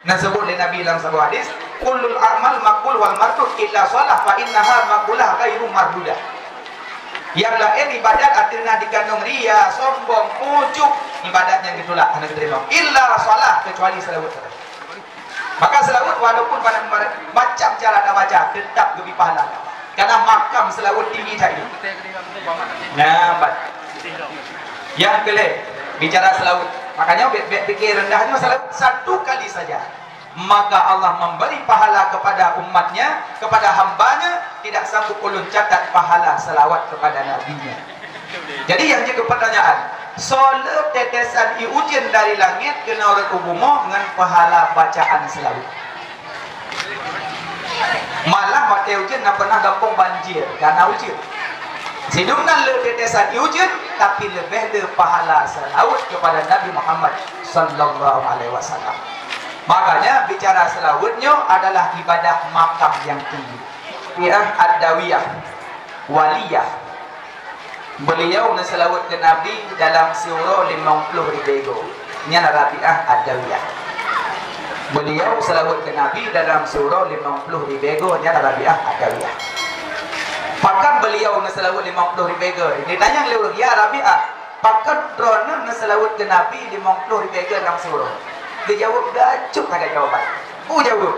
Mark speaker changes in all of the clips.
Speaker 1: Nasebut oleh Nabi dalam sebuah hadis, kullul a'mal maqbul wal mardud illa shalah fa innaha maqbulah ghairu mardudah. Yang lain ibadat artinya dikandung ria, sombong, ujub, ibadatnya gitulah hanya diterima. Illa shalah, kecuali selawat. Maka selawat walaupun pada macam cara anda baca tetap lebih pahala. Karena makam selawat tinggi tadi. Nah, yang kelih bicara selawat. Makanya fikir rendahnya selawat satu kali saja. Maka Allah memberi pahala kepada umatnya, kepada hambanya, tidak sanggup ulun catat pahala selawat kepada nabinya. Jadi yang jadi pertanyaan, solat tetesan ujian dari langit kena orang umumo dengan pahala bacaan selawat. Malah mati ujian nak pernah gampang banjir karena ujian. Sidungkan le tetesan ujian, tapi lebih le pahala selawat kepada Nabi Muhammad sallallahu alaihi wasallam. Makanya bicara selawatnya adalah ibadah makam yang tinggi. Qiraah ad-dawiyah, waliyah. Beliau selawat ke Nabi dalam surah 50 ribu. Ini adalah Rabi'ah ad-dawiyah. Beliau selawat ke Nabi dalam surah 50 ribu. Ini adalah Rabi'ah ad-dawiyah. Pakan beliau selawat 50 ribu. Ditanya oleh ya Rabi'ah, pakan drone selawat ke Nabi 50 ribu dalam surah. Dia jawab gacuk ada jawaban. Jawab.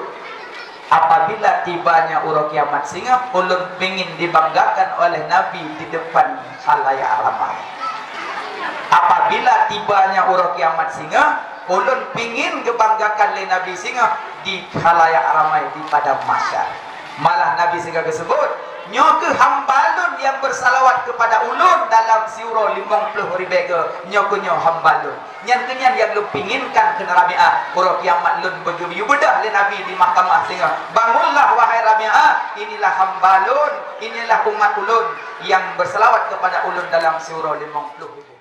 Speaker 1: Apabila tibanya urang kiamat sehingga ulun ingin dibanggakan oleh Nabi di depan khalayak ramai. Apabila tibanya urang kiamat sehingga ulun ingin dibanggakan oleh Nabi sehingga di khalayak ramai di padang mahsyar. Malah Nabi sehingga disebut nyoke hambalun yang bersalawat kepada ulun dalam surah 50 ribu nyoke nyo hambalun nyan-nyan yang lu pinginkan ke Rabi'ah urang kiamat lun begitu bedah oleh Nabi di mahkamah sehingga bangunlah wahai Rabi'ah, inilah hambalun, inilah umat ulun yang bersalawat kepada ulun dalam surah 50 ribu.